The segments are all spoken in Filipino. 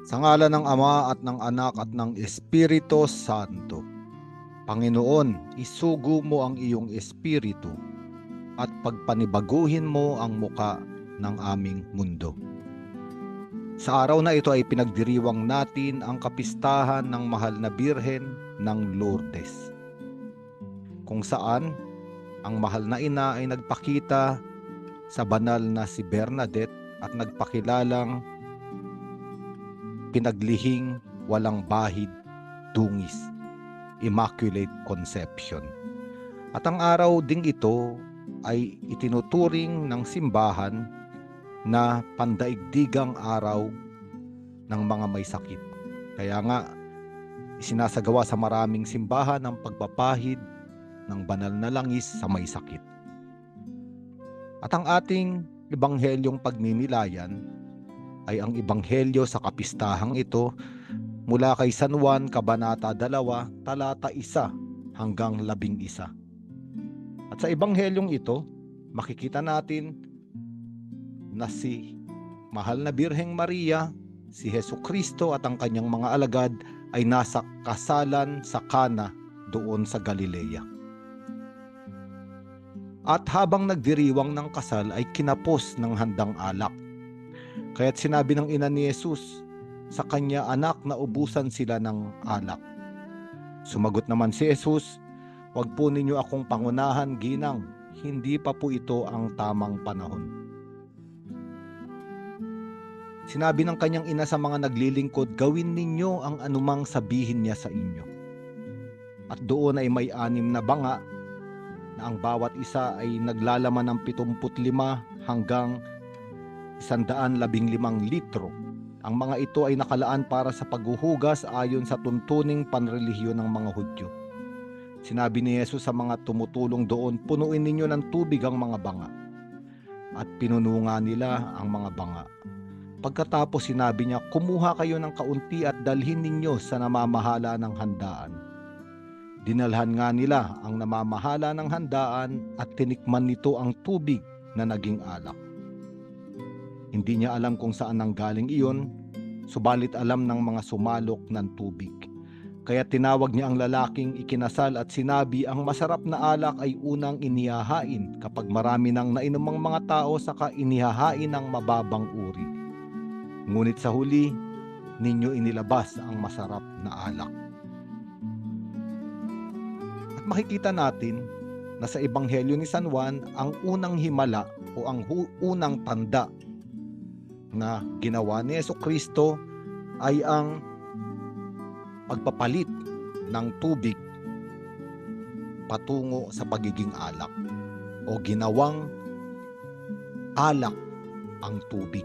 Sa ngalan ng Ama at ng Anak at ng Espiritu Santo. Panginoon, isugo mo ang iyong espiritu at pagpanibaguhin mo ang muka ng aming mundo. Sa araw na ito ay pinagdiriwang natin ang kapistahan ng mahal na Birhen ng Lourdes, kung saan ang mahal na ina ay nagpakita sa banal na si Bernadette at nagpakilalang pinaglihing walang bahid dungis, Immaculate Conception. At ang araw ding ito ay itinuturing ng simbahan na pandaigdigang araw ng mga may sakit. Kaya nga, isinasagawa sa maraming simbahan ang pagpapahid ng banal na langis sa may sakit. At ang ating ebanghelyong pagninilayan ay ang ebanghelyo sa kapistahang ito mula kay San Juan, Kabanata 2, talata 1 hanggang 11. At sa ebanghelyong ito, makikita natin na si mahal na Birheng Maria, si Hesukristo at ang kanyang mga alagad ay nasa kasalan sa Cana doon sa Galilea. At habang nagdiriwang ng kasal ay kinapos ng handang alak. Kaya't sinabi ng ina ni Jesus sa kanya, "Anak, naubusan sila ng alak." Sumagot naman si Jesus, "Huwag po ninyo akong pangunahan, ginang. Hindi pa po ito ang tamang panahon." Sinabi ng kanyang ina sa mga naglilingkod, "Gawin ninyo ang anumang sabihin niya sa inyo." At doon ay may 6 na banga na ang bawat isa ay naglalaman ng 75 hanggang 115 litro. Ang mga ito ay nakalaan para sa paghuhugas ayon sa tuntuning panrelihiyon ng mga Hudyo. Sinabi ni Jesus sa mga tumutulong doon, "Punuin ninyo ng tubig ang mga banga." At pinuno nga nila ang mga banga. Pagkatapos sinabi niya, "Kumuha kayo ng kaunti at dalhin ninyo sa namamahala ng handaan." Dinalhan nga nila ang namamahala ng handaan at tinikman nito ang tubig na naging alak. Hindi niya alam kung saan nanggaling iyon, subalit alam ng mga sumalok ng tubig. Kaya tinawag niya ang lalaking ikinasal at sinabi, "Ang masarap na alak ay unang inihahain kapag marami nang nainomang mga tao, saka inihahain ng mababang uri. Ngunit sa huli, ninyo inilabas ang masarap na alak." At makikita natin na sa ebanghelyo ni San Juan, ang unang himala o ang unang tanda na ginawa ni Hesukristo ay ang pagpapalit ng tubig patungo sa pagiging alak, o ginawang alak ang tubig.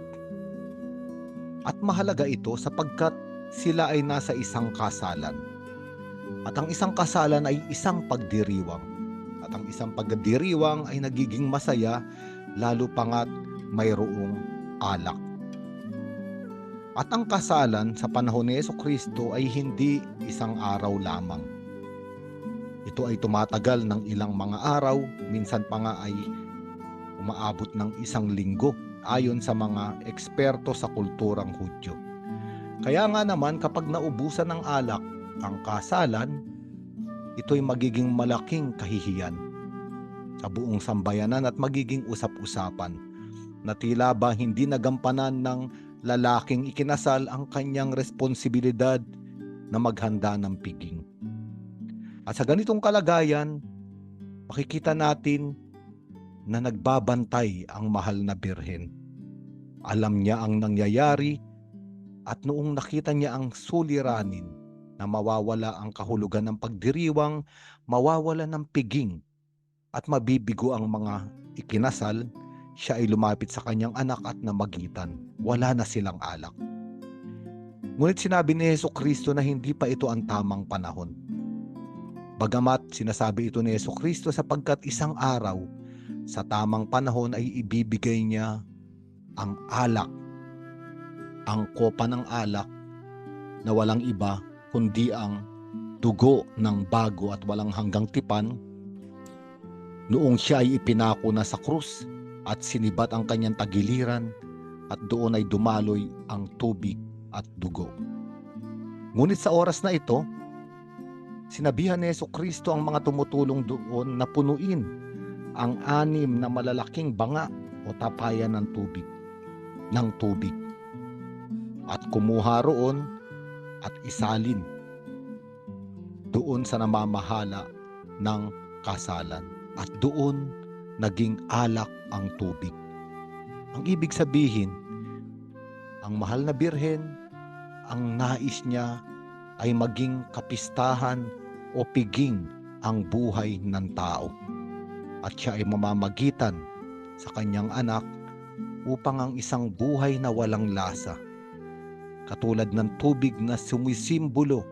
At mahalaga ito sapagkat sila ay nasa isang kasalan. At ang isang kasalan ay isang pagdiriwang. At ang isang pagdiriwang ay nagiging masaya lalo pangat mayroong alak. At ang kasalan sa panahon ni Hesukristo ay hindi isang araw lamang. Ito ay tumatagal ng ilang mga araw, minsan pa nga ay umaabot ng 1 linggo ayon sa mga eksperto sa kulturang Hudyo. Kaya nga naman kapag naubusan ng alak ang kasalan, ito'y magiging malaking kahihiyan sa buong sambayanan at magiging usap-usapan na tila ba hindi nagampanan ng lalaking ikinasal ang kanyang responsibilidad na maghanda ng piging. At sa ganitong kalagayan, makikita natin na nagbabantay ang mahal na Birhen. Alam niya ang nangyayari at noong nakita niya ang suliranin na mawawala ang kahulugan ng pagdiriwang, mawawala ng piging at mabibigo ang mga ikinasal, siya ay lumapit sa kanyang anak at namagitan. Wala na silang alak. Ngunit sinabi ni Hesukristo na hindi pa ito ang tamang panahon. Bagamat sinasabi ito ni Hesukristo sapagkat isang araw sa tamang panahon ay ibibigay niya ang alak, ang kopa ng alak na walang iba kundi ang dugo ng bago at walang hanggang tipan, noong siya ay ipinako na sa krus at sinibat ang kanyang tagiliran at doon ay dumaloy ang tubig at dugo. Ngunit sa oras na ito, sinabihan ni Jesucristo ang mga tumutulong doon na punuin ang 6 na malalaking banga o tapayan ng tubig at kumuha roon at isalin doon sa namamahala ng kasalan, at doon naging alak ang tubig. Ang ibig sabihin, ang mahal na birhen, ang nais niya ay maging kapistahan o piging ang buhay ng tao, at siya ay mamamagitan sa kanyang anak upang ang isang buhay na walang lasa, katulad ng tubig na sumisimbolo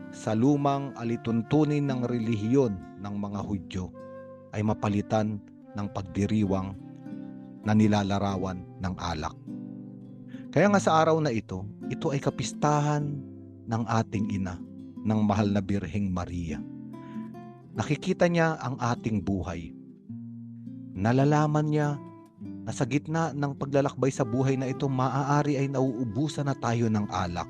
sa lumang alituntunin ng relihiyon ng mga Hudyo, ay mapalitan ng pagdiriwang na nilalarawan ng alak. Kaya nga sa araw na ito ay kapistahan ng ating ina, ng mahal na Birheng Maria. Nakikita niya ang ating buhay. Nalalaman niya na sa gitna ng paglalakbay sa buhay na ito, maaari ay nauubusan na tayo ng alak.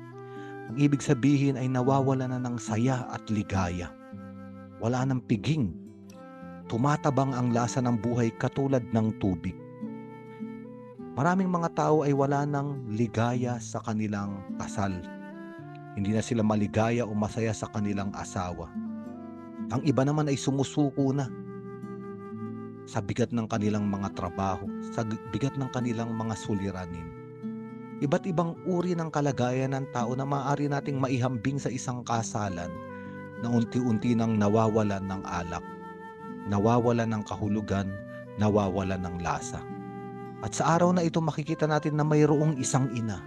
Ang ibig sabihin ay nawawala na ng saya at ligaya. Wala ng piging. Tumatabang ang lasa ng buhay katulad ng tubig. Maraming mga tao ay wala ng ligaya sa kanilang kasal. Hindi na sila maligaya o masaya sa kanilang asawa. Ang iba naman ay sumusuko na sa bigat ng kanilang mga trabaho, sa bigat ng kanilang mga suliranin. Iba't ibang uri ng kalagayan ng tao na maaari nating maihambing sa isang kasalan na unti-unti nang nawawalan ng alak, nawawalan ng kahulugan, nawawalan ng lasa. At sa araw na ito makikita natin na mayroong isang ina,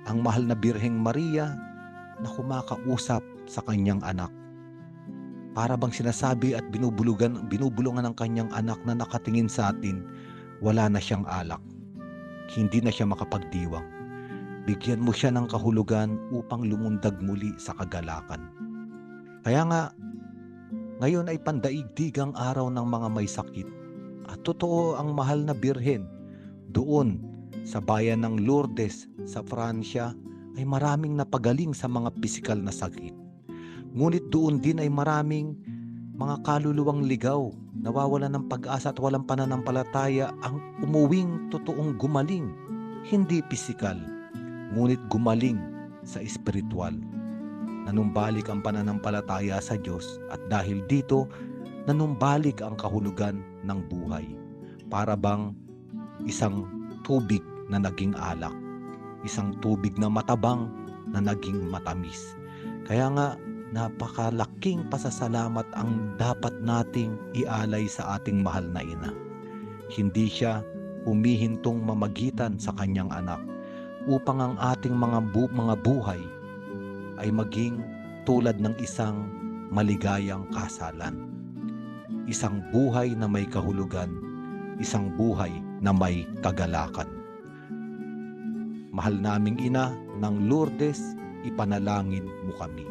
ang mahal na Birheng Maria, na kumakausap sa kanyang anak. Para bang sinasabi at binubulungan ng kanyang anak na nakatingin sa atin, wala na siyang alak. Hindi na siya makapagdiwang. Bigyan mo siya ng kahulugan upang lumundag muli sa kagalakan. Kaya nga, ngayon ay pandaigdigang araw ng mga may sakit. At totoo, ang mahal na Birhen, doon sa bayan ng Lourdes sa Pransya, ay maraming napagaling sa mga pisikal na sakit. Ngunit doon din ay maraming mga kaluluwang ligaw, nawawalan ng pag-asa at walang pananampalataya, ang umuwing totoong gumaling, hindi pisikal, ngunit gumaling sa espiritual. Nanumbalik ang pananampalataya sa Diyos, at dahil dito, nanumbalik ang kahulugan ng buhay. Para bang isang tubig na naging alak, isang tubig na matabang na naging matamis. Kaya nga, napakalaking pasasalamat ang dapat nating ialay sa ating mahal na ina. Hindi siya humihintong mamagitan sa kanyang anak upang ang ating mga buhay ay maging tulad ng isang maligayang kasalan. Isang buhay na may kahulugan, isang buhay na may kagalakan. Mahal naming ina ng Lourdes, ipanalangin mo kami.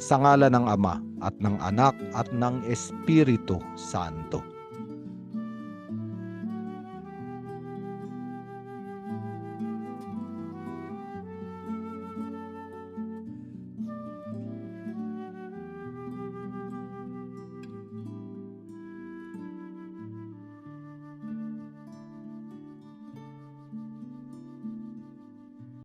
Sa ngalan ng Ama at ng Anak at ng Espiritu Santo.